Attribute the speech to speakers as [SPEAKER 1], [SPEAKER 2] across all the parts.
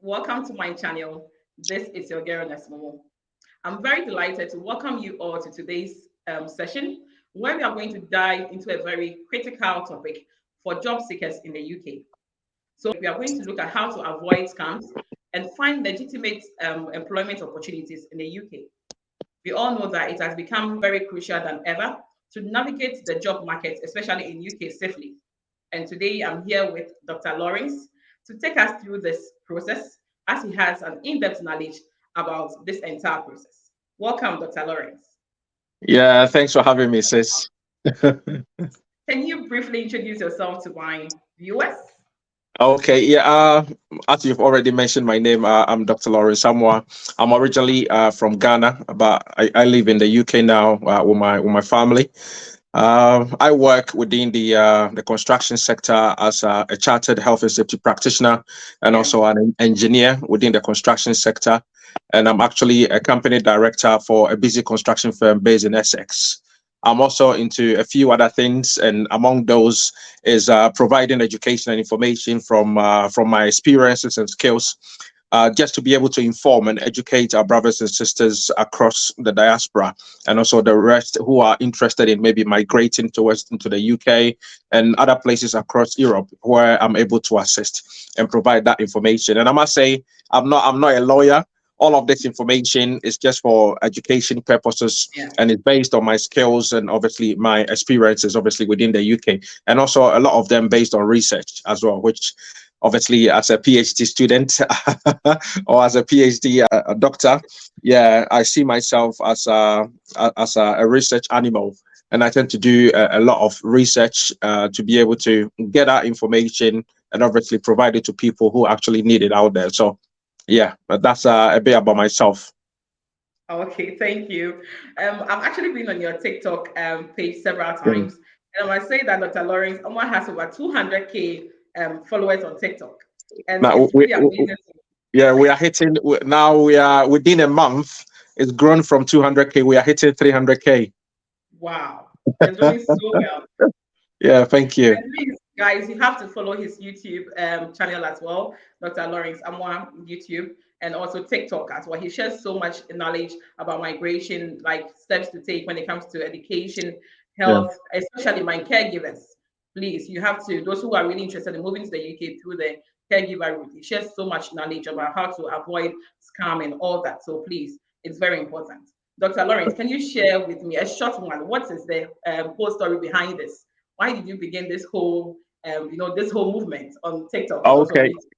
[SPEAKER 1] welcome to my channel. This is your girl Nesmomo. I'm very delighted to welcome you all to today's session where we are going to dive into a very critical topic for job seekers in the UK. So we are going to look at how to avoid scams and find legitimate employment opportunities in the UK. We all know that it has become very crucial than ever to navigate the job market, especially in UK safely. And today I'm here with Dr. Lawrence to take us through this process as he has an in-depth knowledge about this entire process. Welcome, Dr. Lawrence.
[SPEAKER 2] Yeah, thanks for having me, sis.
[SPEAKER 1] Can you briefly introduce yourself to my viewers?
[SPEAKER 2] Okay, yeah. As you've already mentioned, my name, I'm Dr. Lawrenceamoah. I'm originally from Ghana, but I live in the UK now with my family. I work within the construction sector as a chartered health and safety practitioner and
[SPEAKER 1] Yeah.
[SPEAKER 2] also an engineer within the construction sector. And I'm actually a company director for a busy construction firm based in Essex. I'm also into a few other things, and among those is providing education and information from my experiences and skills, just to be able to inform and educate our brothers and sisters across the diaspora, and also the rest who are interested in maybe migrating towards into the UK and other places across Europe, where I'm able to assist and provide that information. And I must say, I'm not a lawyer. All of this information is just for education purposes,
[SPEAKER 1] Yeah.
[SPEAKER 2] and it's based on my skills and obviously my experiences, obviously within the UK, and also a lot of them based on research as well, which obviously as a PhD student or as a PhD doctor, yeah, I see myself as a research animal, and I tend to do a lot of research to be able to get that information and obviously provide it to people who actually need it out there. So yeah, but that's a bit about myself.
[SPEAKER 1] Okay, thank you. I've actually been on your TikTok page several
[SPEAKER 2] Mm.
[SPEAKER 1] times, and I must say that Dr. Lawrence Omar has over 200K followers on TikTok, and
[SPEAKER 2] Now
[SPEAKER 1] it's really amazing.
[SPEAKER 2] yeah, we are hitting now. We are within a month. It's grown from 200K. We are hitting 300K.
[SPEAKER 1] Wow, you're doing so well.
[SPEAKER 2] Yeah, thank you.
[SPEAKER 1] And please, guys, you have to follow his YouTube channel as well, Dr. Lawrenceamoah YouTube, and also TikTok as well. He shares so much knowledge about migration, like steps to take when it comes to education,
[SPEAKER 2] Yeah.
[SPEAKER 1] health, especially my caregivers. Please, you have to, those who are really interested in moving to the UK through the caregiver route, he shares so much knowledge about how to avoid scam and all that. So please, it's very important. Dr. Lawrence, can you share with me a short one? What is the whole story behind this? Why did you begin this whole this whole movement on TikTok and also on
[SPEAKER 2] Okay.
[SPEAKER 1] YouTube?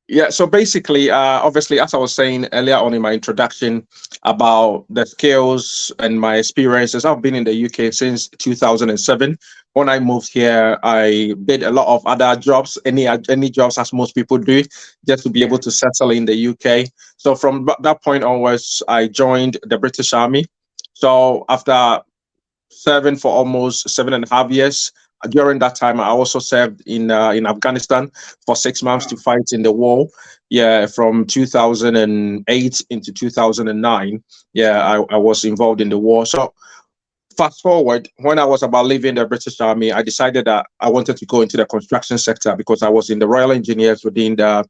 [SPEAKER 2] Yeah, so basically, obviously, as I was saying earlier on in my introduction about the skills and my experiences, I've been in the UK since 2007. When I moved here, I did a lot of other jobs, any jobs as most people do, just to be able
[SPEAKER 1] Yeah.
[SPEAKER 2] to settle in the UK. So from that point onwards, I joined the British Army. So after serving for almost 7.5 years. During that time, I also served in Afghanistan for 6 months to
[SPEAKER 1] Wow.
[SPEAKER 2] fight in the war. Yeah, from 2008 into 2009. Yeah, I was involved in the war. So fast forward, when I was about leaving the British Army, I decided that I wanted to go into the construction sector because I was in the Royal Engineers within the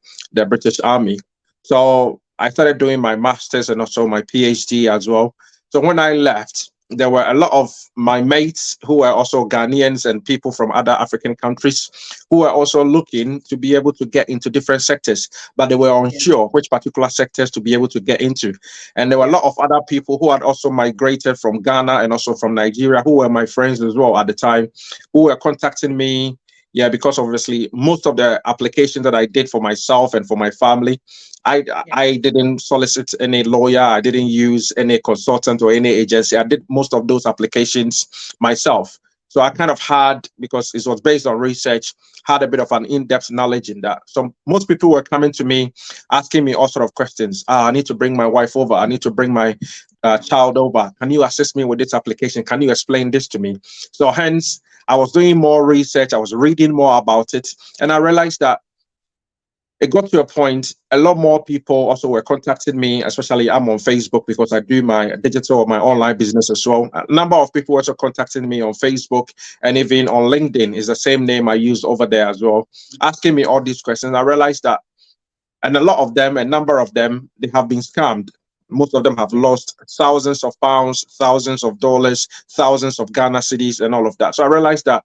[SPEAKER 2] British Army. So I started doing my master's and also my PhD as well. So when I left, there were a lot of my mates who were also Ghanaians and people from other African countries who were also looking to be able to get into different sectors, but they were
[SPEAKER 1] Yeah.
[SPEAKER 2] unsure which particular sectors to be able to get into. And there were a
[SPEAKER 1] Yeah.
[SPEAKER 2] lot of other people who had also migrated from Ghana and also from Nigeria, who were my friends as well at the time, who were contacting me. Yeah, because obviously most of the applications that I did for myself and for my family, I
[SPEAKER 1] Yeah.
[SPEAKER 2] I didn't solicit any lawyer, I didn't use any consultant or any agency. I did most of those applications myself. So I kind of had, because it was based on research, had a bit of an in-depth knowledge in that. So most people were coming to me asking me all sort of questions. I need to bring my wife over. I need to bring my child over. Can you assist me with this application? Can you explain this to me? So hence, I was doing more research. I was reading more about it. And I realized that it got to a point, a lot more people also were contacting me, especially I'm on Facebook because I do my digital or my
[SPEAKER 1] Yeah.
[SPEAKER 2] online business as well. A number of people also contacting me on Facebook, and even on LinkedIn is the same name I used over there as well, asking me all these questions. I realized that And a lot of them, a number of them, they have been scammed. Most of them have lost thousands of pounds, thousands of dollars, thousands of Ghana cedis, and all of that. So I realized that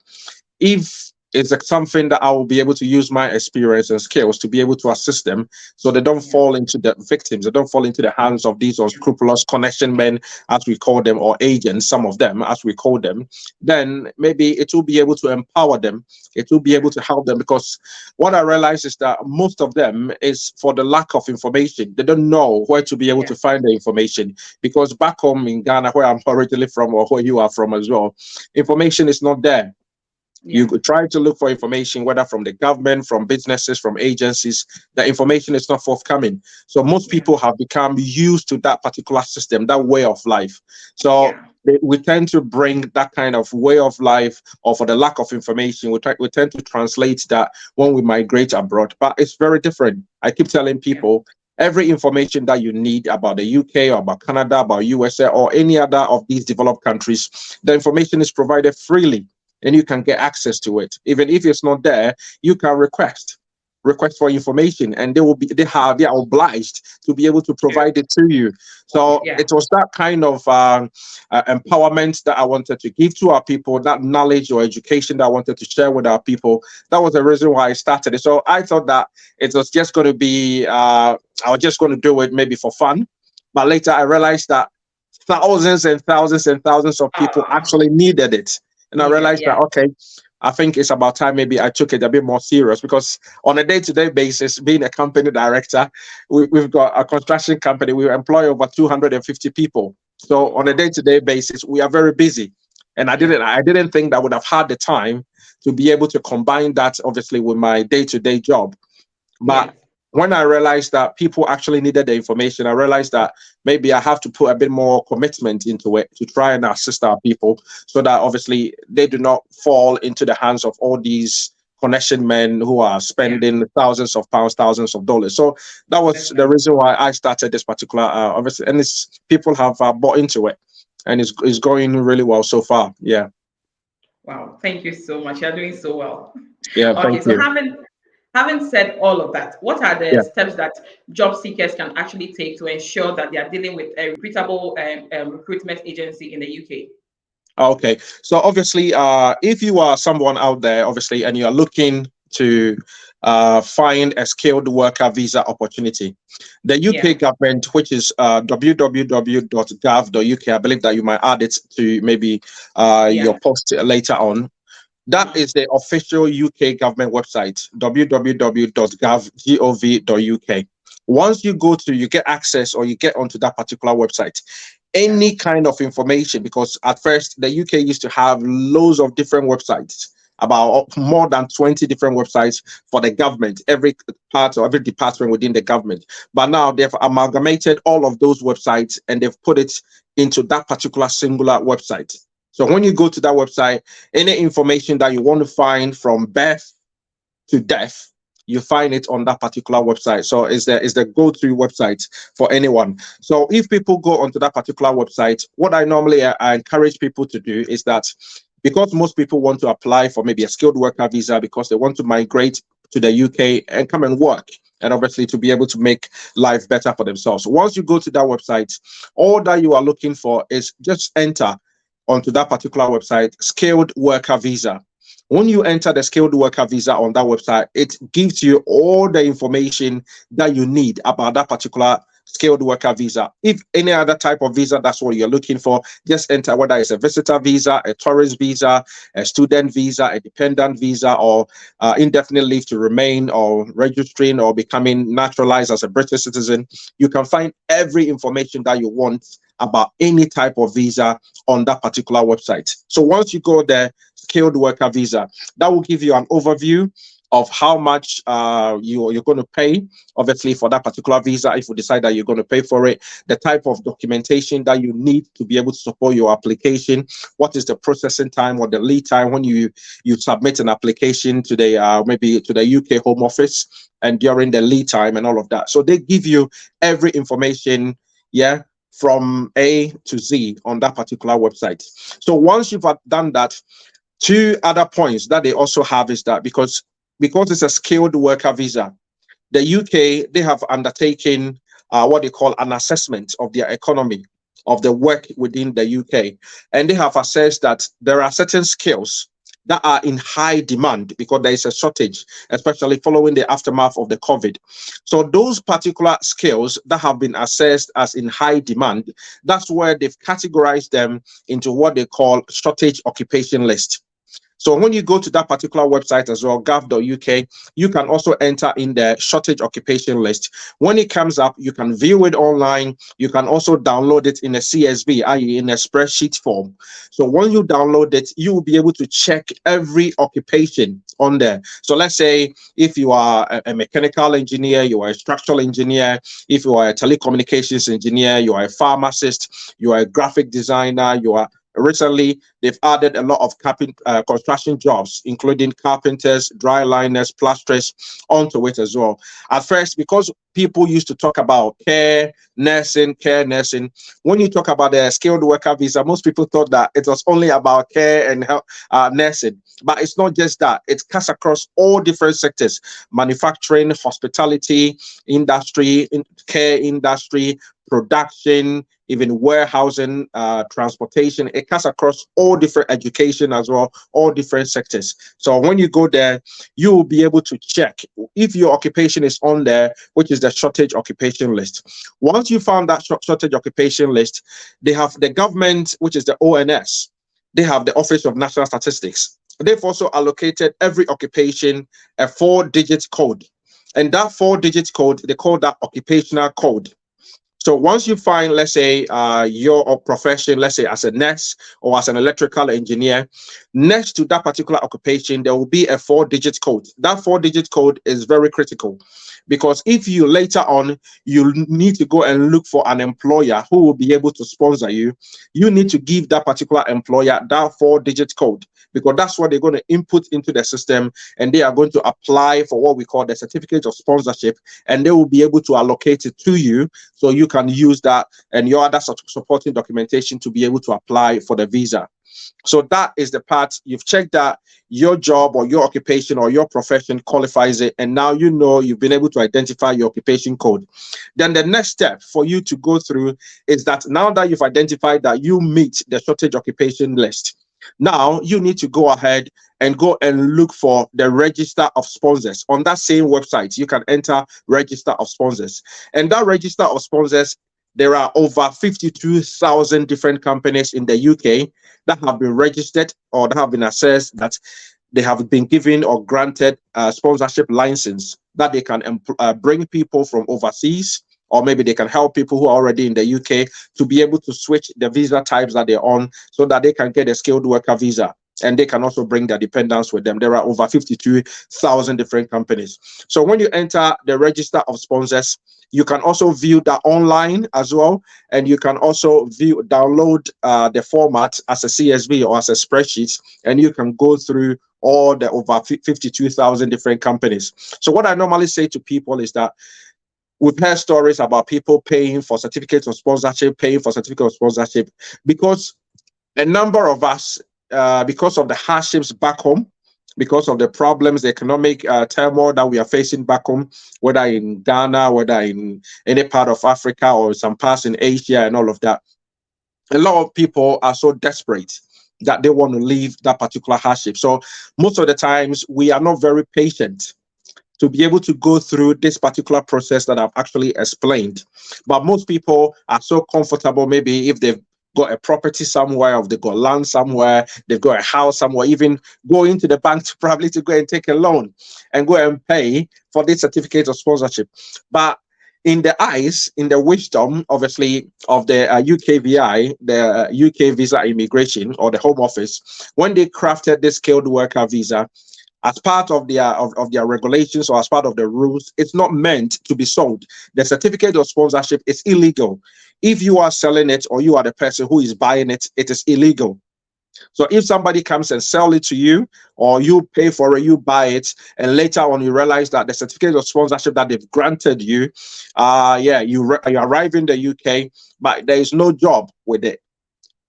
[SPEAKER 2] if it's like something that I will be able to use my experience and skills to be able to assist them so they don't fall into the victims, they don't fall into the hands of these unscrupulous connection men, as we call them, or agents, some of them, as we call them, then maybe it will be able to empower them. It will be able to help them, because what I realize is that most of them is for the lack of information. They don't know where to be able to find the information, because back home in Ghana, where I'm originally from, or where you are from as well, information is not there. You could try to look for information, whether from the government, from businesses, from agencies. The information is not forthcoming. So most people have become used to that particular system, that way of life. So we tend to bring that kind of way of life, or for the lack of information, we tend to translate that when we migrate abroad. But it's very different. I keep telling people, every information that you need about the UK or about Canada, about USA, or any other of these developed countries, the information is provided freely, and you can get access to it. Even if it's not there, you can request for information, and they are obliged to be able to provide it to you. So it was that kind of empowerment that I wanted to give to our people, that knowledge or education that I wanted to share with our people. That was the reason why I started it. So I thought that it was just going to be, I was just going to do it maybe for fun. But later I realized that thousands and thousands and thousands of people actually needed it. And I realized that, okay, I think it's about time maybe I took it a bit more serious, because on a day-to-day basis, being a company director, we've got a construction company. We employ over 250 people. So on a day-to-day basis, we are very busy. And I didn't think that I would have had the time to be able to combine that, obviously, with my day-to-day job. But when I realized that people actually needed the information, I realized that maybe I have to put a bit more commitment into it to try and assist our people, so that obviously they do not fall into the hands of all these connection men who are spending thousands of pounds, thousands of dollars. So that was the reason why I started this particular, obviously, and people have bought into it, and it's going really well so far. Yeah.
[SPEAKER 1] Wow, thank you so much. You're doing so well.
[SPEAKER 2] Yeah.
[SPEAKER 1] Okay,
[SPEAKER 2] Thank
[SPEAKER 1] so
[SPEAKER 2] you.
[SPEAKER 1] having said all of that, what are the
[SPEAKER 2] Yeah.
[SPEAKER 1] steps that job seekers can actually take to ensure that they are dealing with a reputable recruitment agency in the UK?
[SPEAKER 2] Okay, so obviously, if you are someone out there, obviously, and you are looking to find a skilled worker visa opportunity, the UK government, which is www.gov.uk, I believe that you might add it to maybe your post later on. That is the official UK government website, www.gov.uk. Once you get access, or you get onto that particular website, any kind of information, because at first the UK used to have loads of different websites, about more than 20 different websites for the government, every part or every department within the government. But now they've amalgamated all of those websites, and they've put it into that particular singular website. So when you go to that website, any information that you want to find from birth to death, you find it on that particular website. So it's the go-to website for anyone. So if people go onto that particular website, what I normally I encourage people to do is that, because most people want to apply for maybe a skilled worker visa because they want to migrate to the UK and come and work, and obviously to be able to make life better for themselves. Once you go to that website, all that you are looking for is just enter onto that particular website, skilled worker visa. When you enter the skilled worker visa on that website, it gives you all the information that you need about that particular skilled worker visa. If any other type of visa, that's what you're looking for, just enter whether it's a visitor visa, a tourist visa, a student visa, a dependent visa, or indefinite leave to remain, or registering or becoming naturalized as a British citizen. You can find every information that you want about any type of visa on that particular website. So once you go there, skilled worker visa, that will give you an overview of how much you're going to pay, obviously, for that particular visa, if you decide that you're going to pay for it, the type of documentation that you need to be able to support your application, what is the processing time or the lead time when you submit an application to the maybe to the UK Home Office, and during the lead time and all of that. So they give you every information, from A to Z on that particular website. So once you've done that, two other points that they also have is that because it's a skilled worker visa, the UK, they have undertaken what they call an assessment of their economy, of the work within the UK. And they have assessed that there are certain skills that are in high demand because there is a shortage, especially following the aftermath of the COVID. So those particular skills that have been assessed as in high demand, that's where they've categorized them into what they call shortage occupation list. So when you go to that particular website as well, gov.uk, you can also enter in the shortage occupation list. When it comes up, you can view it online. You can also download it in a CSV, i.e. in a spreadsheet form. So when you download it, you will be able to check every occupation on there. So let's say if you are a mechanical engineer, you are a structural engineer, if you are a telecommunications engineer, you are a pharmacist, you are a graphic designer, you are recently, they've added a lot of construction jobs, including carpenters, dry liners, plasterers, onto it as well. At first, because people used to talk about care nursing, when you talk about the skilled worker visa, most people thought that it was only about care and nursing. But it's not just that. It cuts across all different sectors: manufacturing, hospitality, industry, care industry, production, even warehousing, transportation. It cuts across all different education as well, all different sectors. So when you go there, you will be able to check if your occupation is on there, which is the shortage occupation list. Once you found that shortage occupation list, they have the government, which is the ONS. They have the Office of National Statistics. They've also allocated every occupation a 4-digit code. And that 4-digit code, they call that occupational code. So once you find, let's say, your profession, let's say as a nurse or as an electrical engineer, next to that particular occupation, there will be a 4-digit code. That 4-digit code is very critical because if you later on, you need to go and look for an employer who will be able to sponsor you, you need to give that particular employer that 4-digit code, because that's what they're going to input into the system, and they are going to apply for what we call the certificate of sponsorship, and they will be able to allocate it to you so you can use that and your other supporting documentation to be able to apply for the visa. So that is the part. You've checked that your job or your occupation or your profession qualifies it, and now you know you've been able to identify your occupation code. Then the next step for you to go through is that now that you've identified that you meet the shortage occupation list, now you need to go ahead and go and look for the register of sponsors. On that same website, you can enter register of sponsors. And that register of sponsors, there are over 52,000 different companies in the UK that have been registered or that have been assessed that they have been given or granted a sponsorship license that they can bring people from overseas, or maybe they can help people who are already in the UK to be able to switch the visa types that they're on so that they can get a skilled worker visa. And they can also bring their dependents with them. There are over 52,000 different companies. So when you enter the register of sponsors, you can also view that online as well. And you can also download the format as a CSV or as a spreadsheet, and you can go through all the over 52,000 different companies. So what I normally say to people is that we've heard stories about people paying for certificates of sponsorship, because a number of us, because of the hardships back home, because of the problems, the economic turmoil that we are facing back home, whether in Ghana, whether in any part of Africa or some parts in Asia and all of that, a lot of people are so desperate that they want to leave that particular hardship. So most of the times we are not very patient to be able to go through this particular process that I've actually explained. But most people are so comfortable, maybe if they've got a property somewhere, or they've got land somewhere, they've got a house somewhere, even go into the bank to probably to go and take a loan and go and pay for this certificate of sponsorship. But in the wisdom, obviously, of the UKVI, the UK Visa Immigration, or the Home Office, when they crafted this skilled worker visa, as part of their regulations or as part of the rules, it's not meant to be sold. The certificate of sponsorship is illegal. If you are selling it or you are the person who is buying it, it is illegal. So if somebody comes and sell it to you, or you pay for it, you buy it, and later on you realize that the certificate of sponsorship that they've granted you, you arrive in the UK, but there is no job with it.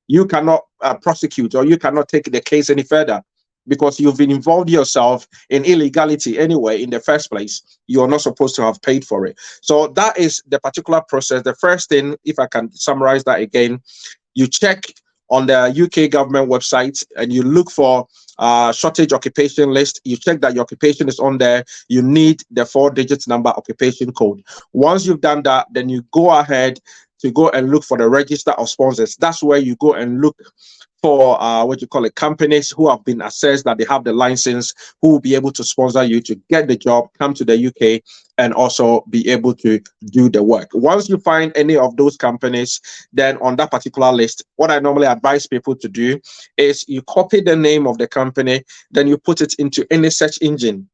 [SPEAKER 2] You cannot prosecute, or you cannot take the case any further. because you've been involved yourself in illegality anyway in the first place. You're not supposed to have paid for it. So that is the particular process. The first thing, if I can summarize that again, you check on the UK government website and you look for shortage occupation list. You check that your occupation is on there. You need the 4-digit number occupation code. Once you've done that, then you go ahead to go and look for the register of sponsors. That's where you go and look for companies who have been assessed that they have the license, who will be able to sponsor you to get the job, come to the UK, and also be able to do the work. Once you find any of those companies, then on that particular list, what I normally advise people to do is you copy the name of the company, then you put it into any search engine.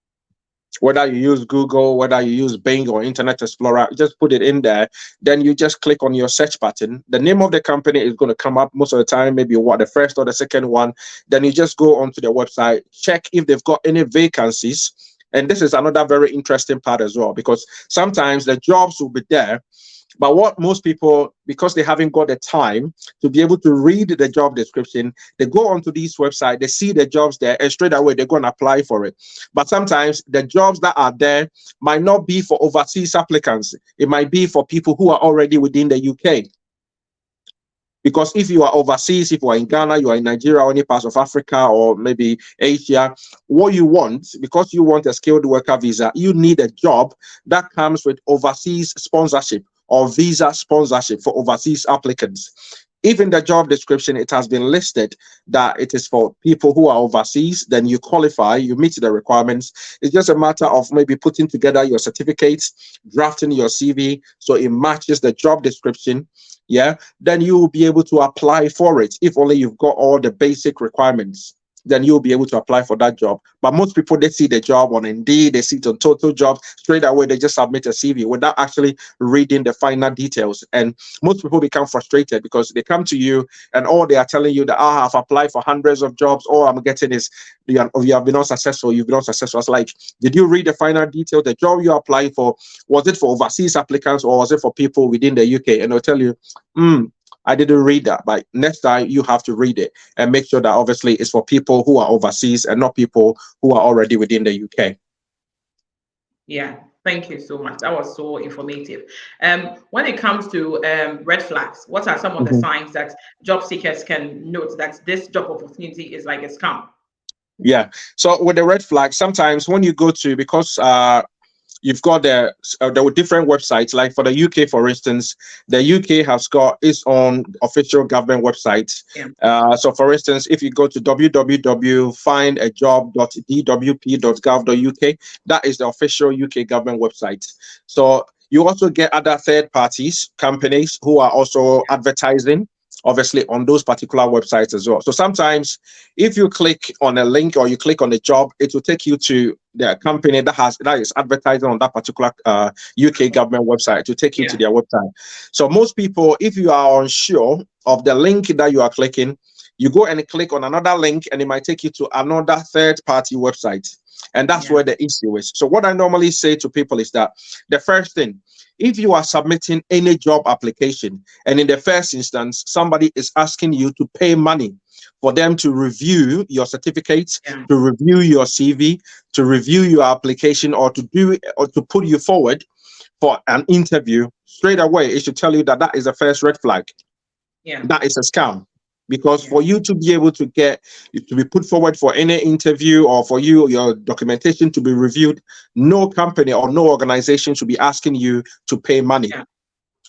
[SPEAKER 2] Whether you use Google, whether you use Bing or Internet Explorer, just put it in there. Then you just click on your search button. The name of the company is going to come up most of the time, maybe the first or the second one. Then you just go onto the website, check if they've got any vacancies. And this is another very interesting part as well, because sometimes the jobs will be there, but what most people, because they haven't got the time to be able to read the job description, they go onto these websites, they see the jobs there, and straight away they're going to apply for it. But sometimes the jobs that are there might not be for overseas applicants. It might be for people who are already within the UK. Because if you are overseas, if you are in Ghana, you are in Nigeria, or any parts of Africa, or maybe Asia, what you want, because you want a skilled worker visa, you need a job that comes with overseas sponsorship or visa sponsorship for overseas applicants. If in the job description it has been listed that it is for people who are overseas, then you qualify, you meet the requirements. It's just a matter of maybe putting together your certificates, drafting your CV so it matches the job description. Yeah, then you will be able to apply for it. If only you've got all the basic requirements, then you'll be able to apply for that job. But most people, they see the job on Indeed, they see it on Total Jobs, straight away they just submit a CV without actually reading the final details. And most people become frustrated because they come to you and all they are telling you that I've applied for hundreds of jobs, all I'm getting is you have been unsuccessful, you've been unsuccessful. It's like, did you read the final detail? The job you applied for, was it for overseas applicants or was it for people within the UK? And they'll tell you, I didn't read that, but next time you have to read it and make sure that obviously it's for people who are overseas and not people who are already within the UK.
[SPEAKER 1] Yeah, thank you so much. That was so informative. When it comes to red flags, what are some of the signs that job seekers can note that this job opportunity is like a scam?
[SPEAKER 2] Yeah, so with the red flag, sometimes when you go to, because you've got there were different websites. Like for the UK, for instance, the UK has got its own official government website.
[SPEAKER 1] Yeah.
[SPEAKER 2] So for instance, if you go to www.findajob.dwp.gov.uk, that is the official UK government website. So you also get other third parties, companies who are also advertising, obviously, on those particular websites as well. So sometimes if you click on a link or you click on a job, it will take you to the company that is advertising on that particular UK government website to take you to their website. So most people, if you are unsure of the link that you are clicking, you go and click on another link and it might take you to another third-party website. And that's where the issue is. So what I normally say to people is that the first thing, if you are submitting any job application and in the first instance, somebody is asking you to pay money for them to review your certificates, to review your CV, to review your application, or to do or to put you forward for an interview, straight away, it should tell you that that is the first red flag. That is a scam. Because for you to be able to be put forward for any interview or for your documentation to be reviewed, no company or no organization should be asking you to pay money.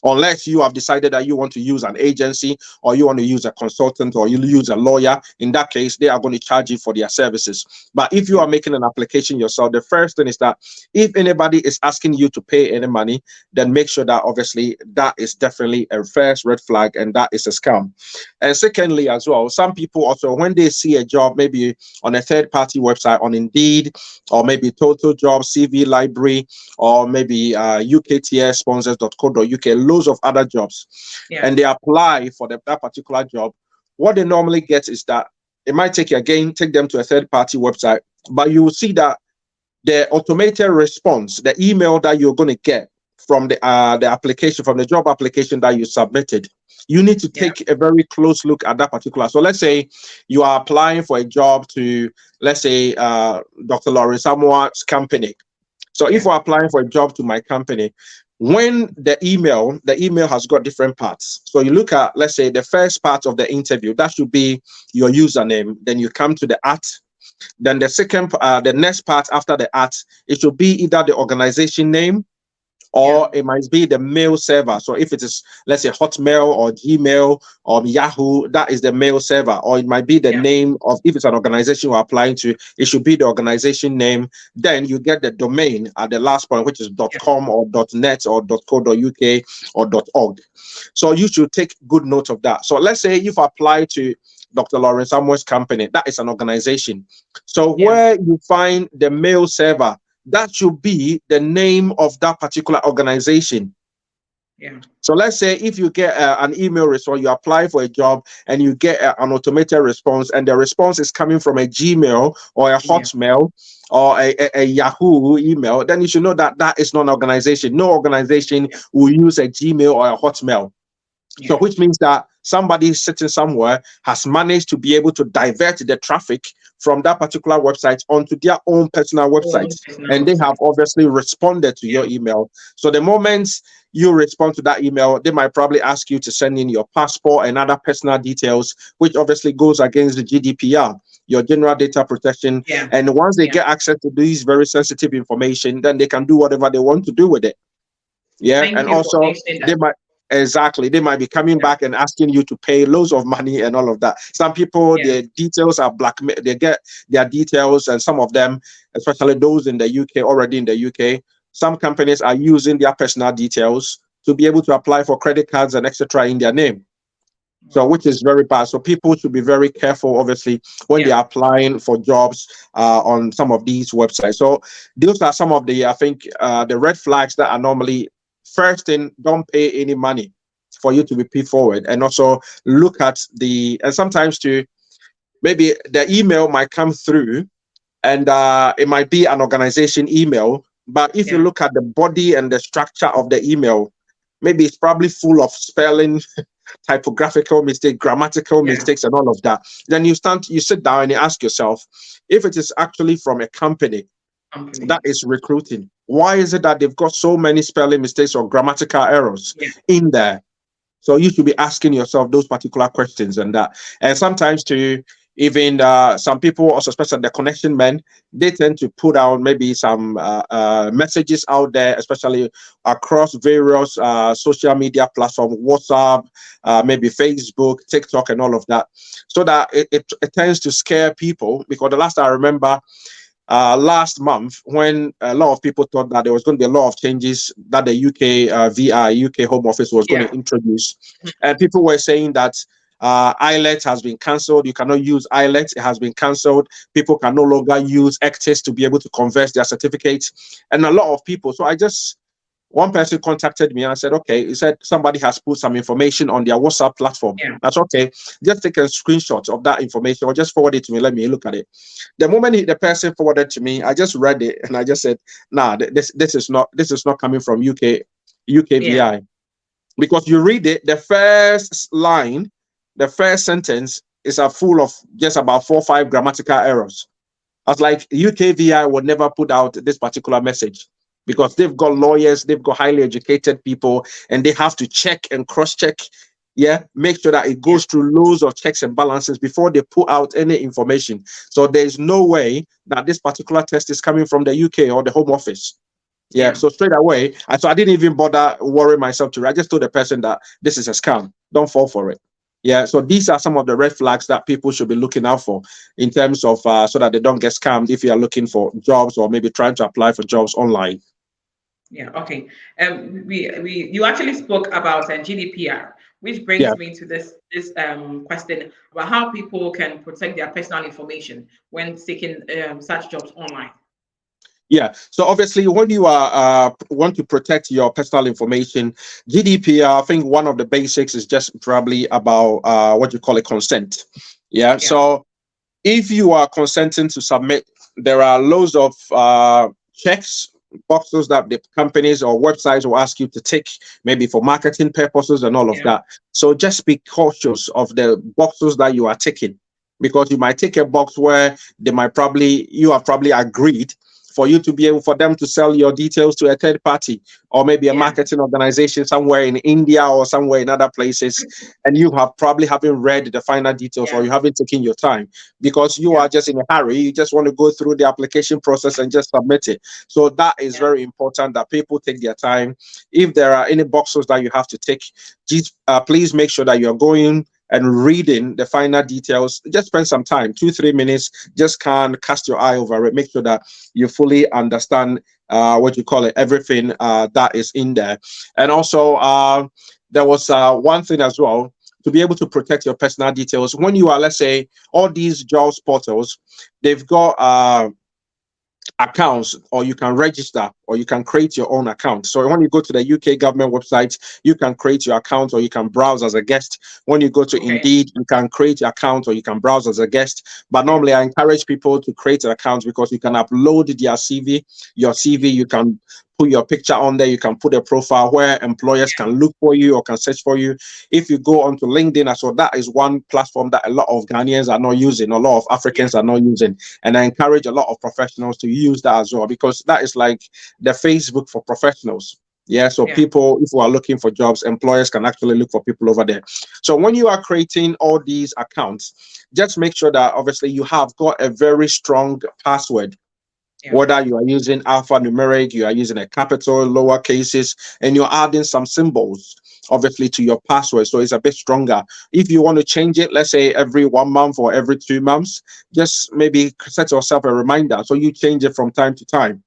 [SPEAKER 2] Unless you have decided that you want to use an agency or you want to use a consultant or you use a lawyer. In that case, they are going to charge you for their services. But if you are making an application yourself, the first thing is that if anybody is asking you to pay any money, then make sure that obviously that is definitely a first red flag and that is a scam. And secondly, as well, some people also, when they see a job, maybe on a third-party website, on Indeed, or maybe Total Job, CV Library, or maybe UKTSsponsors.co.uk, loads of other jobs, and they apply for that particular job, what they normally get is that it might take them to a third-party website, but you will see that the automated response, the email that you're going to get from the application, from the job application that you submitted, You need to
[SPEAKER 1] Yeah.
[SPEAKER 2] take a very close look at that particular. So let's say you are applying for a job to, let's say, Dr. Lawrenceamoah's company. So if
[SPEAKER 1] Yeah.
[SPEAKER 2] we're applying for a job to my company, when the email has got different parts. So you look at, let's say, the first part of the interview, that should be your username. Then you come to the @ then the next part after the @ it should be either the organization name,
[SPEAKER 1] Yeah.
[SPEAKER 2] or it might be the mail server. So if it is, let's say, Hotmail or Gmail or Yahoo, that is the mail server. Or it might be the
[SPEAKER 1] Yeah.
[SPEAKER 2] name of, if it's an organization you're applying to, it should be the organization name. Then you get the domain at the last point, which is
[SPEAKER 1] Yeah.
[SPEAKER 2] .com or .net or .co.uk or .org. So you should take good note of that. So let's say you've applied to Dr. Lawrenceamoah's company, that is an organization. So
[SPEAKER 1] Yeah.
[SPEAKER 2] where you find the mail server, that should be the name of that particular organization.
[SPEAKER 1] Yeah.
[SPEAKER 2] So let's say if you get an email response, you apply for a job and you get an automated response, and the response is coming from a Gmail or a
[SPEAKER 1] Yeah.
[SPEAKER 2] Hotmail or a Yahoo email, then you should know that that is not an organization. No organization
[SPEAKER 1] Yeah.
[SPEAKER 2] will use a Gmail or a Hotmail. So
[SPEAKER 1] Yeah.
[SPEAKER 2] which means that somebody sitting somewhere has managed to be able to divert the traffic from that particular website onto their own personal
[SPEAKER 1] Own
[SPEAKER 2] websites.
[SPEAKER 1] personal
[SPEAKER 2] And they have
[SPEAKER 1] website.
[SPEAKER 2] obviously responded to your
[SPEAKER 1] Yeah.
[SPEAKER 2] email. So the moment you respond to that email, they might probably ask you to send in your passport and other personal details, which obviously goes against the GDPR, your general data protection.
[SPEAKER 1] Yeah.
[SPEAKER 2] And once they
[SPEAKER 1] Yeah.
[SPEAKER 2] get access to these very sensitive information, then they can do whatever they want to do with it. Yeah.
[SPEAKER 1] Thank
[SPEAKER 2] And
[SPEAKER 1] you for
[SPEAKER 2] also
[SPEAKER 1] mentioning
[SPEAKER 2] they
[SPEAKER 1] that.
[SPEAKER 2] might exactly they might be coming
[SPEAKER 1] Yeah.
[SPEAKER 2] back and asking you to pay loads of money and all of that. Some people,
[SPEAKER 1] Yeah.
[SPEAKER 2] their details are blackmail, they get their details, and some of them, especially those in the UK, already in the UK, some companies are using their personal details to be able to apply for credit cards and etc. in their name. So,
[SPEAKER 1] Wow.
[SPEAKER 2] which is very bad. So, people should be very careful, obviously, when they
[SPEAKER 1] Yeah.
[SPEAKER 2] are applying for jobs on some of these websites. So, those are some of the, I think, the red flags that are normally first thing, don't pay any money for you to be put forward. And also look at and sometimes too, maybe the email might come through and it might be an organization email. But if you
[SPEAKER 1] Yeah.
[SPEAKER 2] look at the body and the structure of the email, maybe it's probably full of spelling, typographical mistakes, grammatical
[SPEAKER 1] Yeah.
[SPEAKER 2] mistakes, and all of that. Then you sit down and you ask yourself, if it is actually from a company
[SPEAKER 1] Company.
[SPEAKER 2] that is recruiting, why is it that they've got so many spelling mistakes or grammatical errors
[SPEAKER 1] Yeah.
[SPEAKER 2] in there? So you should be asking yourself those particular questions and that. And sometimes to even some people, also especially the connection men, they tend to put out maybe some messages out there, especially across various social media platforms, WhatsApp, maybe Facebook, TikTok, and all of that, so that it tends to scare people. Because the last I remember, last month, when a lot of people thought that there was going to be a lot of changes that the UK Home Office was going
[SPEAKER 1] Yeah.
[SPEAKER 2] to introduce, and people were saying that IELTS has been cancelled. You cannot use IELTS; it has been cancelled. People can no longer use ECTIS to be able to convert their certificates, and a lot of people. So one person contacted me and I said, okay, he said somebody has put some information on their WhatsApp platform.
[SPEAKER 1] Yeah.
[SPEAKER 2] That's okay. Just take a screenshot of that information or just forward it to me. Let me look at it. The moment the person forwarded to me, I just read it and I just said, nah, this is not coming from
[SPEAKER 1] Yeah.
[SPEAKER 2] UKVI. Because you read it, the first line, the first sentence is a full of just about 4 or 5 grammatical errors. I was like, UKVI would never put out this particular message because they've got lawyers, they've got highly educated people, and they have to check and cross-check, make sure that it
[SPEAKER 1] Yeah.
[SPEAKER 2] goes through loads of checks and balances before they put out any information. So there's no way that this particular test is coming from the UK or the Home Office. Yeah.
[SPEAKER 1] Yeah.
[SPEAKER 2] So straight away, so I didn't even bother worrying myself to. I just told the person that this is a scam. Don't fall for it. Yeah. So these are some of the red flags that people should be looking out for in terms of so that they don't get scammed if you are looking for jobs or maybe trying to apply for jobs online.
[SPEAKER 1] Yeah. Okay. You actually spoke about GDPR, which
[SPEAKER 2] Yeah.
[SPEAKER 1] brings me to this question about how people can protect their personal information when seeking such jobs online.
[SPEAKER 2] Yeah. So obviously, when you are want to protect your personal information, GDPR, I think one of the basics is just probably about what you call a consent. Yeah.
[SPEAKER 1] Yeah.
[SPEAKER 2] So if you are consenting to submit, there are loads of checks boxes that the companies or websites will ask you to tick, maybe for marketing purposes and all of
[SPEAKER 1] Yeah.
[SPEAKER 2] that. So just be cautious of the boxes that you are ticking, because you might tick a box where you have probably agreed for you to be able for them to sell your details to a third party, or maybe a
[SPEAKER 1] Yeah.
[SPEAKER 2] marketing organization somewhere in India or somewhere in other places, and you have probably haven't read the final details, or
[SPEAKER 1] Yeah.
[SPEAKER 2] you haven't taken your time because you
[SPEAKER 1] Yeah.
[SPEAKER 2] are just in a hurry. You just want to go through the application process and just submit it. So that is
[SPEAKER 1] Yeah.
[SPEAKER 2] very important that people take their time. If there are any boxes that you have to tick, please make sure that you're going and reading the final details. Just spend some time, 2-3 minutes, just cast your eye over it, make sure that you fully understand what you call it, everything that is in there. And also there was one thing as well, to be able to protect your personal details when you are, let's say, all these jobs portals, they've got accounts, or you can register, or you can create your own account. So when you go to the UK government website, you can create your account, or you can browse as a guest. When you go to
[SPEAKER 1] Okay.
[SPEAKER 2] Indeed, you can create your account, or you can browse as a guest. But
[SPEAKER 1] Yeah.
[SPEAKER 2] normally I encourage people to create an account, because you can upload their CV, your CV, you can put your picture on there, you can put a profile where employers can look for you or can search for you. If you go onto LinkedIn as well, that is one platform that a lot of Ghanaians are not using, a lot of
[SPEAKER 1] Yeah.
[SPEAKER 2] Africans are not using. And I encourage a lot of professionals to use that as well, because that is like the Facebook for professionals. Yeah, so
[SPEAKER 1] Yeah.
[SPEAKER 2] people, if we are looking for jobs, employers can actually look for people over there. So when you are creating all these accounts, just make sure that obviously you have got a very strong password,
[SPEAKER 1] Yeah.
[SPEAKER 2] whether you are using alphanumeric, you are using a capital, lower cases, and you're adding some symbols, obviously, to your password. So it's a bit stronger. If you want to change it, let's say every 1 month or every 2 months, just maybe set yourself a reminder, so you change it from time to time,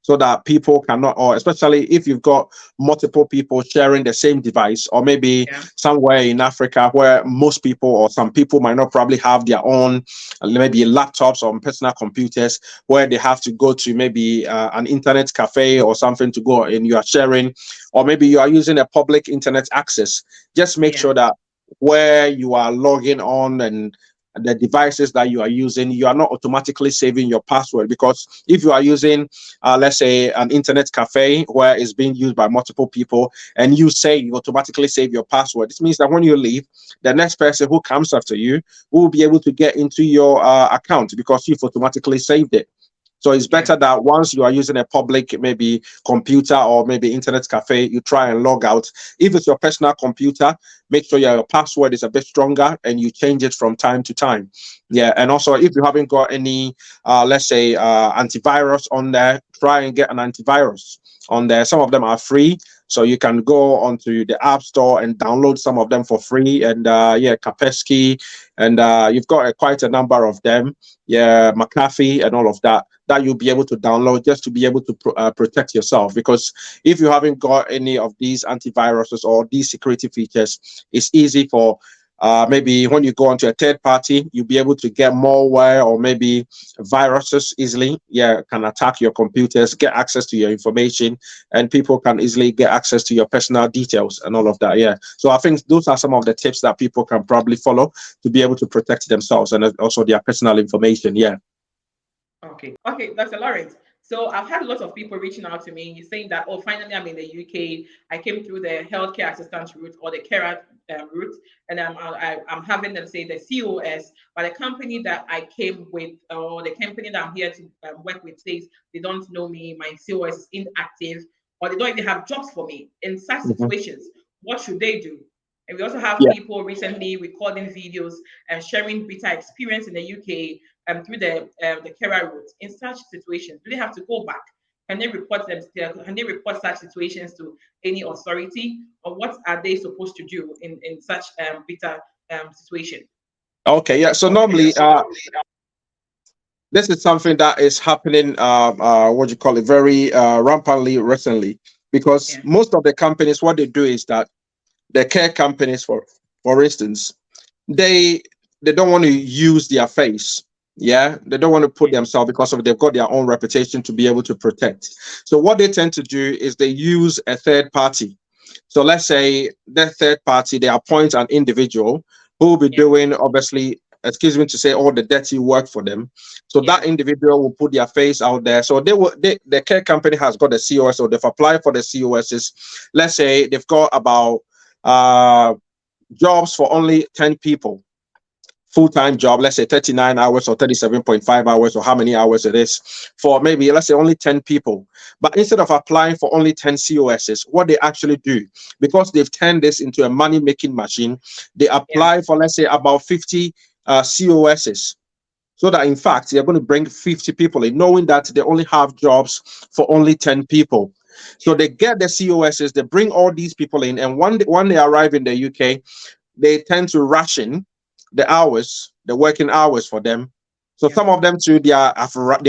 [SPEAKER 2] so that people cannot, or especially if you've got multiple people sharing the same device, or maybe
[SPEAKER 1] Yeah.
[SPEAKER 2] somewhere in Africa where most people or some people might not probably have their own, maybe laptops or personal computers, where they have to go to maybe an internet cafe or something to go, and you are sharing, or maybe you are using a public internet access. Just make
[SPEAKER 1] Yeah.
[SPEAKER 2] sure that where you are logging on and the devices that you are using, you are not automatically saving your password. Because if you are using, let's say, an internet cafe where it's being used by multiple people, and you say you automatically save your password, this means that when you leave, the next person who comes after you will be able to get into your account, because you've automatically saved it. So it's
[SPEAKER 1] Yeah.
[SPEAKER 2] better that once you are using a public, maybe computer or maybe internet cafe, you try and log out. If it's your personal computer, make sure your password is a bit stronger and you change it from time to time. Yeah. And also, if you haven't got any, let's say, antivirus on there, try and get an antivirus on there. Some of them are free. So you can go onto the App Store and download some of them for free. And yeah, Kaspersky, and you've got quite a number of them. Yeah, McAfee and all of that, that you'll be able to download, just to be able to protect yourself. Because if you haven't got any of these antiviruses or these security features, it's easy for maybe when you go onto a third party, you'll be able to get malware or maybe viruses easily. Yeah, can attack your computers, get access to your information, and people can easily get access to your personal details and all of that. Yeah. So I think those are some of the tips that people can probably follow to be able to protect themselves and also their personal information. Yeah.
[SPEAKER 1] Okay. Okay, Dr. Lawrence. So I've had a lot of people reaching out to me saying that, oh, finally I'm in the UK. I came through the healthcare assistant route or the carer route, and I'm having them say the COS, but the company that I came with or the company that I'm here to work with says they don't know me, my COS is inactive, or they don't even have jobs for me. In such
[SPEAKER 2] Mhm.
[SPEAKER 1] situations, what should they do? And we also have
[SPEAKER 2] Yeah.
[SPEAKER 1] people recently recording videos and sharing bitter experience in the UK through the carer route. In such situations, do they have to go back? Can they report them? Can they report such situations to any authority, or what are they supposed to do in such bitter situation?
[SPEAKER 2] Okay. Yeah. So
[SPEAKER 1] Okay, yeah.
[SPEAKER 2] normally,
[SPEAKER 1] So normally,
[SPEAKER 2] this is something that is happening, what do you call it, very rampantly recently, because
[SPEAKER 1] yeah,
[SPEAKER 2] most of the companies, what they do is that the care companies, for instance, they they don't want to use their face. Yeah, they don't want to put
[SPEAKER 1] yeah,
[SPEAKER 2] themselves, because of they've got their own reputation to be able to protect. So what they tend to do is they use a third party. So let's say that third party, they appoint an individual who will be
[SPEAKER 1] yeah,
[SPEAKER 2] doing, obviously, excuse me to say, all the dirty work for them. So
[SPEAKER 1] Yeah.
[SPEAKER 2] that individual will put their face out there. So the care company has got a COS, or they've applied for the COSs. Let's say they've got about jobs for only 10 people, full-time job, let's say 39 hours or 37.5 hours, or how many hours it is, for maybe, let's say, only 10 people. But instead of applying for only 10 COSs, what they actually do, because they've turned this into a money-making machine, they apply for, let's say, about 50 COSs. So that, in fact, they're going to bring 50 people in, knowing that they only have jobs for only 10 people. So they get the COSs, they bring all these people in, and when they arrive in the UK, they tend to ration the hours, the working hours for them. So some of them too, they've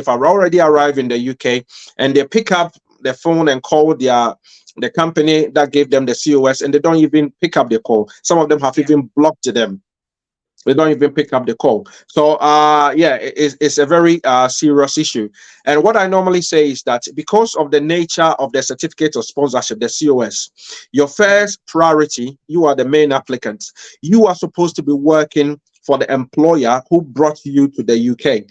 [SPEAKER 2] already arrived in the UK, and they pick up the phone and call the company that gave them the COS, and they don't even pick up the call. Some of them have even blocked them. They don't even pick up the call. So it's a very serious issue. And what I normally say is that because of the nature of the certificate of sponsorship, the COS, your first priority, you are the main applicant. You are supposed to be working for the employer who brought you to the UK.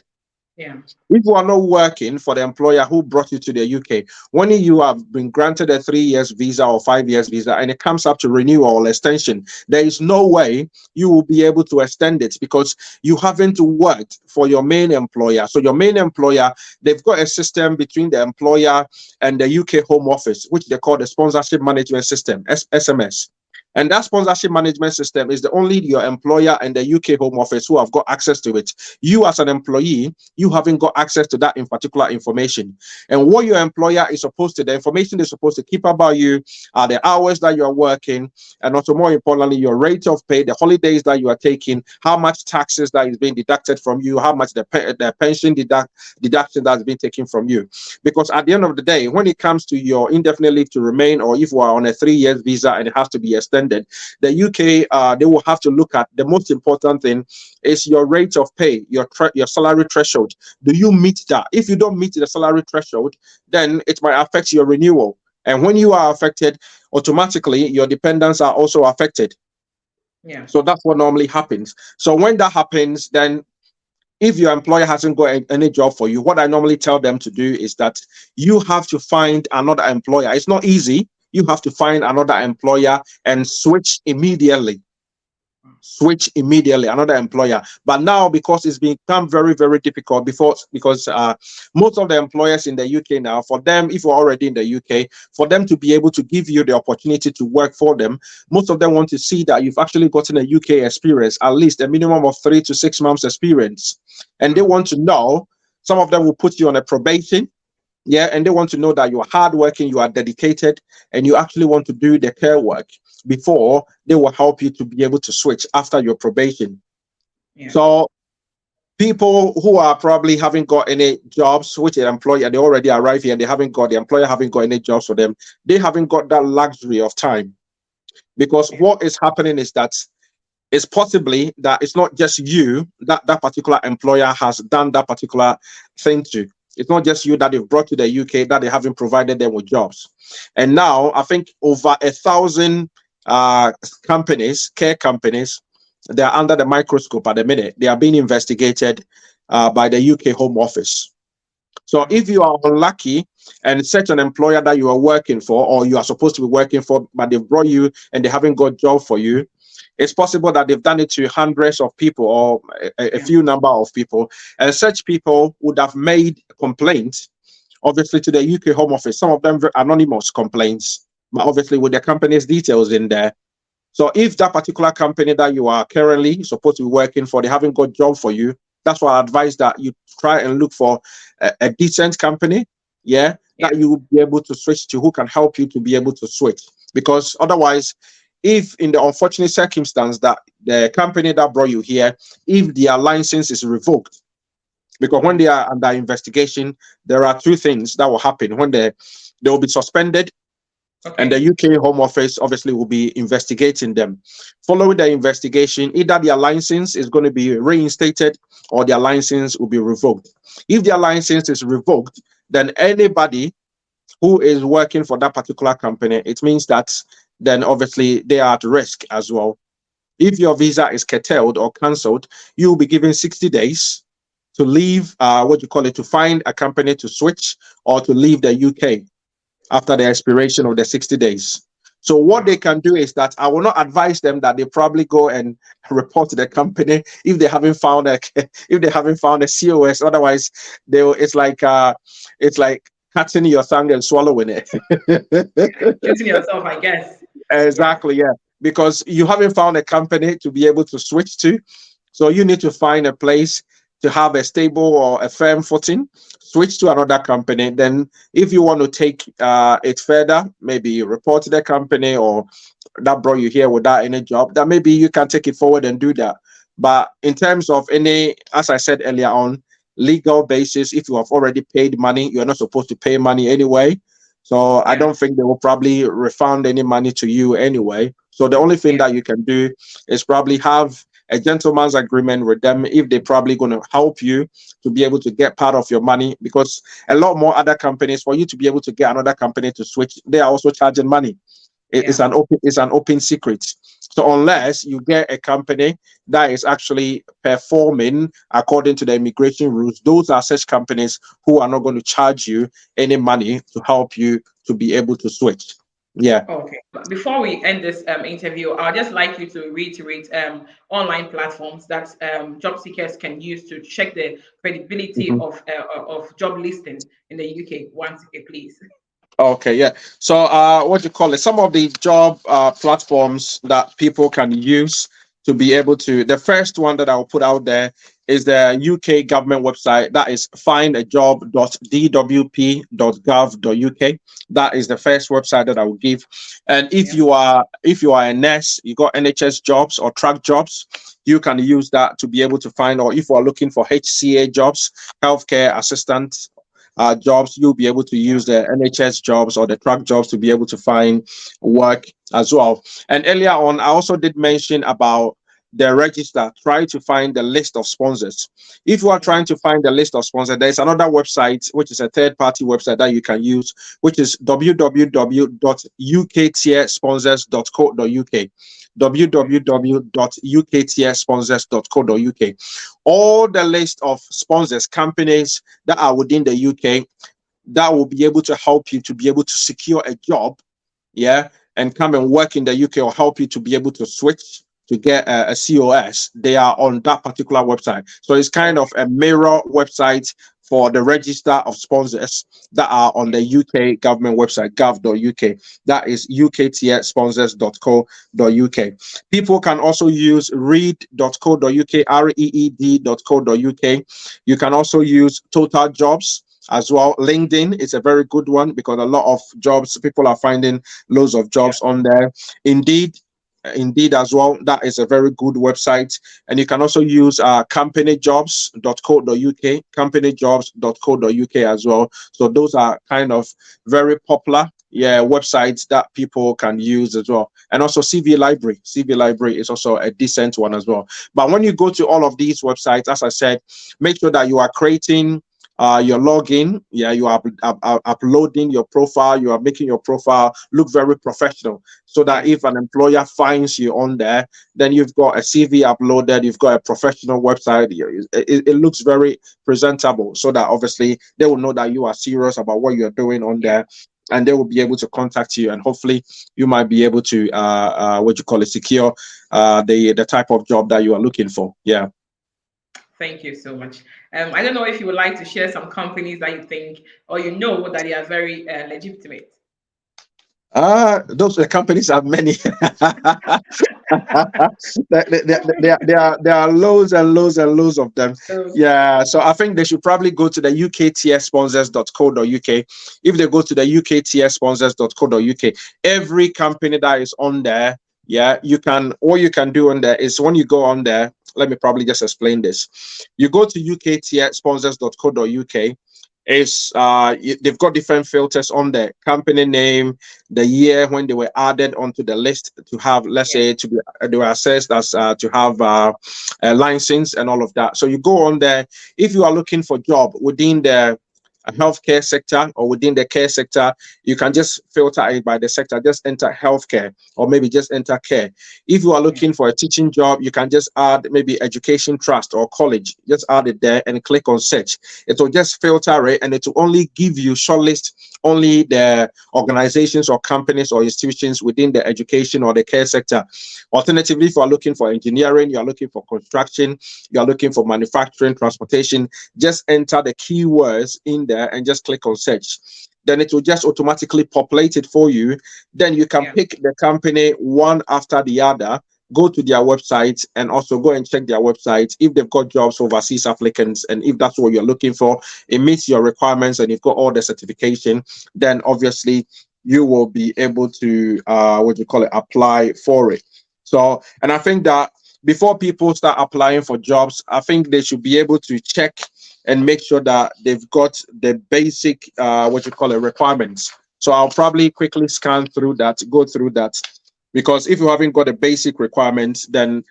[SPEAKER 1] Yeah.
[SPEAKER 2] If you are not working for the employer who brought you to the UK, when you have been granted a 3 years visa or 5 years visa and it comes up to renewal or extension, there is no way you will be able to extend it because you haven't worked for your main employer. So your main employer, they've got a system between the employer and the UK Home Office, which they call the Sponsorship Management System, SMS. And that sponsorship management system is the only your employer and the UK Home Office who have got access to it. You as an employee, you haven't got access to that in particular information. And what your employer is supposed to, the information they're supposed to keep about you are the hours that you're working, and also more importantly, your rate of pay, the holidays that you are taking, how much taxes that is being deducted from you, how much the pension deduction that's been taken from you. Because at the end of the day, when it comes to your indefinite leave to remain, or if you are on a 3 years visa and it has to be extended, the UK, they will have to look at the most important thing is your rate of pay, your salary threshold. Do you meet that? If you don't meet the salary threshold, then it might affect your renewal. And when you are affected, automatically your dependents are also affected.
[SPEAKER 1] Yeah.
[SPEAKER 2] So that's what normally happens. So when that happens, then if your employer hasn't got any job for you, what I normally tell them to do is that you have to find another employer. It's not easy. You have to find another employer and switch immediately. Another employer. But now, because it's become very, very difficult because most of the employers in the UK now, for them, if you're already in the UK, for them to be able to give you the opportunity to work for them, most of them want to see that you've actually gotten a UK experience, at least a minimum of 3 to 6 months experience. And they want to know, some of them will put you on a probation. Yeah, and they want to know that you are hardworking, you are dedicated, and you actually want to do the care work before they will help you to be able to switch after your probation.
[SPEAKER 1] Yeah.
[SPEAKER 2] So people who are probably haven't got any jobs, which an employer, they already arrive here, the employer haven't got any jobs for them, they haven't got that luxury of time. Because what is happening is that it's possibly that it's not just you that particular employer has done that particular thing to. It's not just you that they've brought to the UK that they haven't provided them with jobs. And now I think over 1,000 companies, care companies, they are under the microscope at the minute. They are being investigated by the UK Home Office. So if you are unlucky and such an employer that you are working for, or you are supposed to be working for, but they've brought you and they haven't got a job for you, it's possible that they've done it to hundreds of people or a few number of people. And such people would have made complaints, obviously, to the UK Home Office. Some of them are anonymous complaints, but obviously with the company's details in there. So if that particular company that you are currently supposed to be working for, they haven't got a job for you, that's why I advise that you try and look for a decent company, that you will be able to switch to, who can help you to be able to switch. Because otherwise, if in the unfortunate circumstance that the company that brought you here, if their license is revoked, because when they are under investigation, there are two things that will happen. When they will be suspended, and the UK Home Office obviously will be investigating them. Following the investigation, either their license is going to be reinstated or their license will be revoked. If their license is revoked, then anybody who is working for that particular company, it means that then obviously they are at risk as well. If your visa is curtailed or cancelled, you will be given 60 days to leave, to find a company to switch or to leave the UK after the expiration of the 60 days. So what they
[SPEAKER 1] Wow.
[SPEAKER 2] can do is that I will not advise them that they probably go and report to the company if they haven't found a if they haven't found a COS. Otherwise, they will, it's like cutting your tongue and swallowing it.
[SPEAKER 1] Shooting yourself, I guess. Yeah.
[SPEAKER 2] Exactly, yeah. Because you haven't found a company to be able to switch to. So you need to find a place to have a stable or a firm footing, switch to another company. Then if you want to take it further, maybe you report to the company or that brought you here without any job, that maybe you can take it forward and do that. But in terms of any, as I said earlier on, legal basis, if you have already paid money, you're not supposed to pay money anyway. So I
[SPEAKER 1] Yeah.
[SPEAKER 2] don't think they will probably refund any money to you anyway. So the only thing
[SPEAKER 1] Yeah.
[SPEAKER 2] that you can do is probably have a gentleman's agreement with them if they're probably going to help you to be able to get part of your money, because a lot more other companies, for you to be able to get another company to switch, they are also charging money. It's
[SPEAKER 1] Yeah.
[SPEAKER 2] an open secret. So unless you get a company that is actually performing according to the immigration rules, those are such companies who are not going to charge you any money to help you to be able to switch. Yeah.
[SPEAKER 1] Okay. But before we end this interview, I'd just like you to reiterate online platforms that job seekers can use to check the credibility
[SPEAKER 2] Mhm.
[SPEAKER 1] of job listing in the UK. Once again, please.
[SPEAKER 2] Okay, yeah. So, what you call it? Some of the job platforms that people can use to be able to. The first one that I'll put out there is the UK government website. That is findajob.dwp.gov.uk. That is the first website that I will give. And
[SPEAKER 1] Yeah.
[SPEAKER 2] if you are a nurse, you got NHS jobs or track jobs, you can use that to be able to find. Or if you are looking for HCA jobs, healthcare assistant jobs, you'll be able to
[SPEAKER 1] Yeah.
[SPEAKER 2] use the NHS jobs or the track jobs to be able to find work as well. And earlier on, I also did mention about the register. Try to find the list of sponsors. If you are
[SPEAKER 1] Yeah.
[SPEAKER 2] trying to find the list of sponsors, there's another website, which is a third party website that you can use, which is www.uktsponsors.co.uk.
[SPEAKER 1] Okay.
[SPEAKER 2] www.uktsponsors.co.uk. All the list of sponsors, companies that are within the UK that will be able to help you to be able to secure a job, yeah, and come and work in the UK or help you to be able to switch to get a COS. They are on that particular website. So it's kind of
[SPEAKER 1] Okay.
[SPEAKER 2] a mirror website for the register of sponsors that are on the UK government website, gov.uk. That is uktsponsors.co.uk. People can also use reed.co.uk, reed.co.uk. You can also use Total Jobs as well. LinkedIn is a very good one because a lot of jobs, people are finding loads of
[SPEAKER 1] Yeah.
[SPEAKER 2] jobs on there. Indeed as well, that is a very good website. And you can also use companyjobs.co.uk, companyjobs.co.uk as well. So those are kind of very popular, yeah, websites that people can use as well. And also cv library is also a decent one as well. But when you go to all of these websites, as I said, make sure that you are creating your login. Yeah, you are uploading your profile. You are making your profile look very professional, so that
[SPEAKER 1] Yeah.
[SPEAKER 2] if an employer finds you on there, then you've got a CV uploaded, you've got a professional website. It looks very presentable, so that obviously they will know that you are serious about what you're doing on
[SPEAKER 1] Yeah.
[SPEAKER 2] there. And they will be able to contact you, and hopefully, you might be able to secure the type of job that you are looking for. Yeah.
[SPEAKER 1] Thank you so much. I don't know if you would like to share some companies that you think or you know that they are very legitimate.
[SPEAKER 2] Those companies have many. There are loads and loads and loads of them.
[SPEAKER 1] So
[SPEAKER 2] Yeah, so I think they should probably go to the uktsponsors.co.uk. If they go to the uktsponsors.co.uk, every company that is on there, yeah, what you can do on there is when you go on there, let me probably just explain this. You go to uktsponsors.co.uk. They've got different filters on the company name, the year when they were added onto the list to have, let's
[SPEAKER 1] yeah.
[SPEAKER 2] say, to be they were assessed as to have a license and all of that. So you go on there. If you are looking for job within the a healthcare sector or within the care sector, you can just filter it by the sector. Just enter healthcare or maybe just enter care. If you are looking for a teaching job, you can just add maybe education trust or college. Just add it there and click on search. It will just filter it and it will only give you shortlist only the organizations or companies or institutions within the education or the care sector. Alternatively, if you are looking for engineering, you are looking for construction, you are looking for manufacturing, transportation, just enter the keywords in there and just click on search. Then it will just automatically populate it for you. Then you can pick the company one after the other, go to their website and also go and check their website if they've got jobs for overseas applicants, and if that's what you're looking for, it meets your requirements and you've got all the certification, then obviously you will be able to apply for it. So, and I think that before people start applying for jobs, I think they should be able to check and make sure that they've got the basic requirements. So I'll probably quickly scan through that, go through that, because if you haven't got the basic requirements, then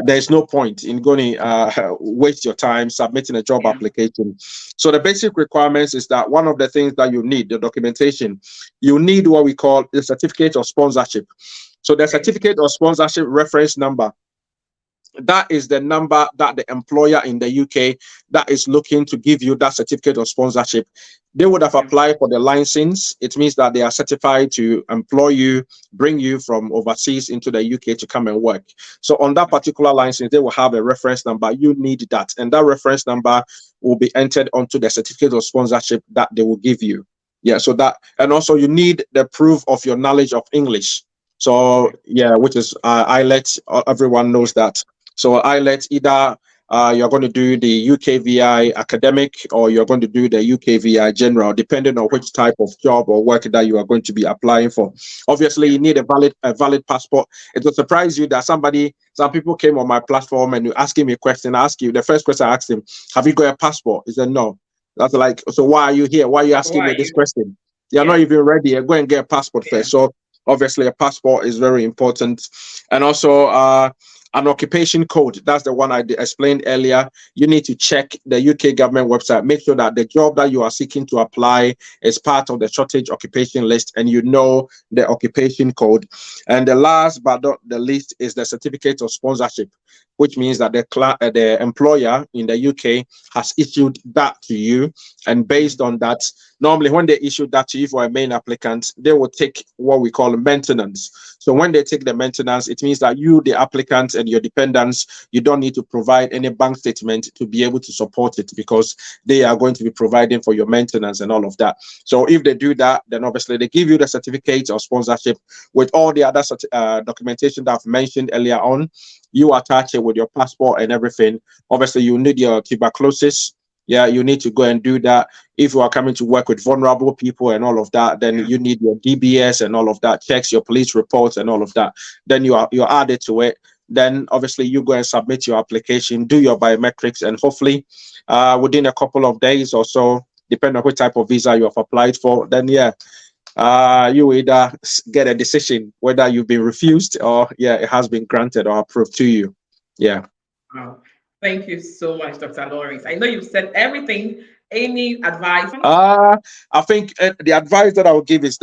[SPEAKER 2] there's no point in going to waste your time submitting a job application. So the basic requirements is that one of the things that you need, the documentation, you need what we call the certificate of sponsorship. So the certificate of sponsorship reference number, that is the number that the employer in the UK that is looking to give you that certificate of sponsorship, they would have applied for the license. It means that they are certified to employ you, bring you from overseas into the UK to come and work. So on that particular license, they will have a reference number. You need that. And that reference number will be entered onto the certificate of sponsorship that they will give you. Yeah, so that, and also you need the proof of your knowledge of English. So yeah, which is IELTS. Everyone knows that. So IELTS, either you're going to do the UKVI academic or you're going to do the UKVI general, depending on which type of job or work that you are going to be applying for. Obviously, you need a valid passport. It will surprise you that some people came on my platform and you asking me a question. The first question I asked him, have you got a passport? He said, no. That's like, so why are you here? Why are you asking me this question? You're not even ready. Go and get a passport first. So obviously a passport is very important. And also an occupation code. That's the one I explained earlier. You need to check the UK government website. Make sure that the job that you are seeking to apply is part of the shortage occupation list and you know the occupation code. And the last but not the least is the certificate of sponsorship, which means that the employer in the UK has issued that to you. And based on that, normally when they issue that to you for a main applicant, they will take what we call maintenance. So when they take the maintenance, it means that you, the applicant, and your dependents, you don't need to provide any bank statement to be able to support it because they are going to be providing for your maintenance and all of that. So if they do that, then obviously they give you the certificate of sponsorship with all the other documentation that I've mentioned earlier on. You attach it with your passport and everything. Obviously, you need your tuberculosis. Yeah, you need to go and do that. If you are coming to work with vulnerable people and all of that, then you need your DBS and all of that, checks, your police reports and all of that. Then you're added to it. Then obviously you go and submit your application, do your biometrics, and hopefully within a couple of days or so, depending on which type of visa you have applied for, then you either get a decision whether you've been refused or it has been granted or approved to you. Yeah.
[SPEAKER 1] Wow. Thank you so much, Dr. Lawrence. I know you've said everything. Any advice?
[SPEAKER 2] I think the advice that I would give is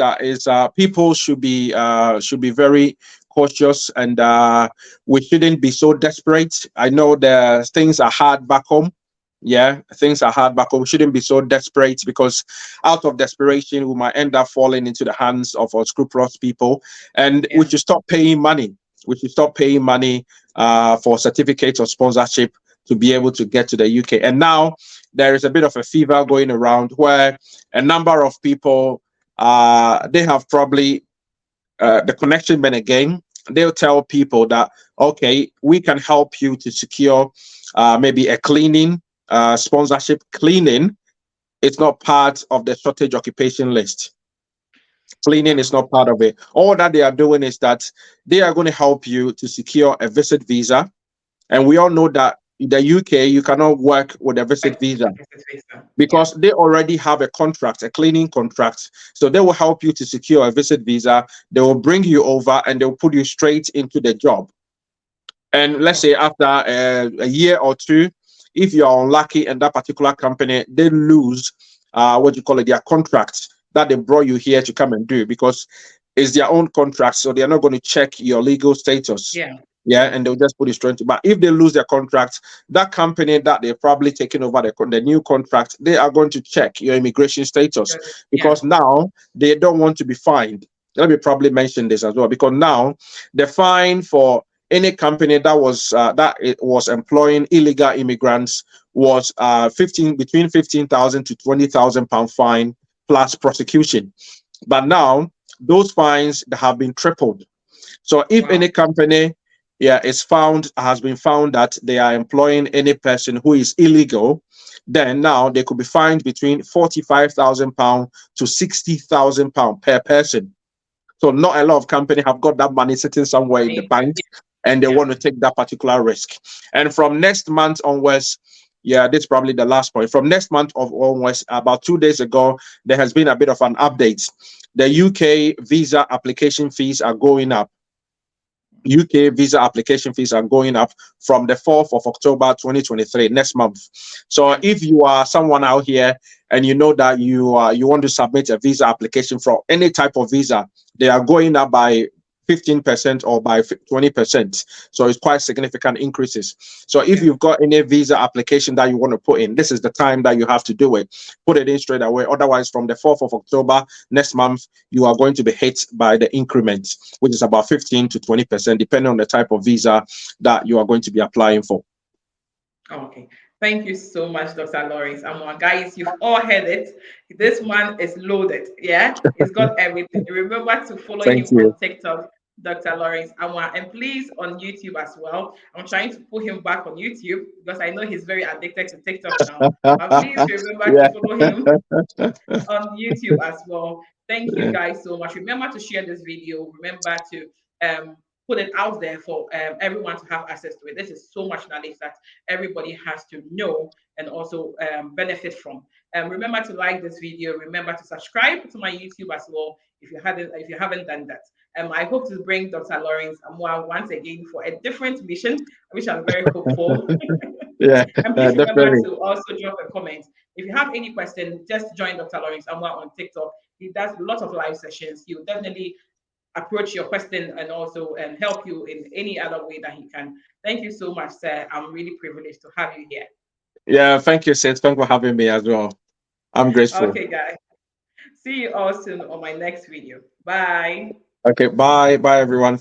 [SPEAKER 2] people should be very cautious and we shouldn't be so desperate. I know things are hard back home. Yeah, things are hard back home. We shouldn't be so desperate because out of desperation, we might end up falling into the hands of unscrupulous people. And we should stop paying money. We should stop paying money for certificates of sponsorship to be able to get to the UK. And now there is a bit of a fever going around where a number of people, they have probably the connection men again. They'll tell people that, okay, we can help you to secure maybe a cleaning sponsorship. Cleaning, it's not part of the shortage occupation list. Cleaning is not part of it. All that they are doing is that they are going to help you to secure a visit visa. And we all know that in the UK, you cannot work with a visit visa because they already have a contract, a cleaning contract. So they will help you to secure a visit visa. They will bring you over and they'll put you straight into the job. And let's say after a year or two, if you are unlucky and that particular company, they lose what do you call it, their contract that they brought you here to come and do, because it's their own contract, so they're not going to check your legal status.
[SPEAKER 1] Yeah.
[SPEAKER 2] Yeah, and they'll just put it straight. But if they lose their contract, that company that they're probably taking over the new contract, they are going to check your immigration status,
[SPEAKER 1] Yeah.
[SPEAKER 2] because now they don't want to be fined. Let me probably mention this as well, because now the fine for any company that was employing illegal immigrants was 15,000 to 20,000 pound fine plus prosecution. But now those fines have been tripled. So if any
[SPEAKER 1] Wow.
[SPEAKER 2] company, yeah, has been found that they are employing any person who is illegal, then now they could be fined between £45,000 to £60,000 per person. So not a lot of companies have got that money sitting somewhere in the
[SPEAKER 1] Money.
[SPEAKER 2] bank, and they
[SPEAKER 1] Yeah.
[SPEAKER 2] want to take that particular risk. And from next month onwards, yeah, this is probably the last point. From next month onwards, about 2 days ago, there has been a bit of an update. The UK visa application fees are going up. UK visa application fees are going up from the 4th of October 2023, next month. So
[SPEAKER 1] Yeah.
[SPEAKER 2] if you are someone out here and you know that you want to submit a visa application for any type of visa, they are going up by 15% or by 20%. So it's quite significant increases. So if
[SPEAKER 1] Yeah.
[SPEAKER 2] you've got any visa application that you want to put in, this is the time that you have to do it. Put it in straight away. Otherwise, from the 4th of October next month, you are going to be hit by the increment, which is about 15 to 20%, depending on the type of visa that you are going to be applying for.
[SPEAKER 1] Okay. Thank you so much, Dr. Lawrence. Guys, you've all heard it. This man is loaded. Yeah, he's got everything. Remember to follow
[SPEAKER 2] Thank
[SPEAKER 1] him
[SPEAKER 2] you.
[SPEAKER 1] on TikTok, Dr. Lawrence Amwa, and please on YouTube as well. I'm trying to put him back on YouTube because I know he's very addicted to TikTok now. But please remember
[SPEAKER 2] Yeah.
[SPEAKER 1] to follow him on YouTube as well. Thank you guys so much. Remember to share this video. Remember to put it out there for everyone to have access to it. This is so much knowledge that everybody has to know and also benefit from. Remember to like this video. Remember to subscribe to my YouTube as well if you haven't done that. I hope to bring Dr. Lawrence Amoah once again for a different mission, which I'm very hopeful.
[SPEAKER 2] Yeah,
[SPEAKER 1] And please remember
[SPEAKER 2] definitely.
[SPEAKER 1] to also drop a comment. If you have any question, just join Dr. Lawrence Amoah on TikTok. He does a lot of live sessions. He will definitely approach your question and also help you in any other way that he can. Thank you so much, sir. I'm really privileged to have you here.
[SPEAKER 2] Yeah, thank you, Sid. Thanks for having me as well. I'm grateful.
[SPEAKER 1] Okay, guys. See you all soon on my next video. Bye.
[SPEAKER 2] Okay, bye. Bye, everyone.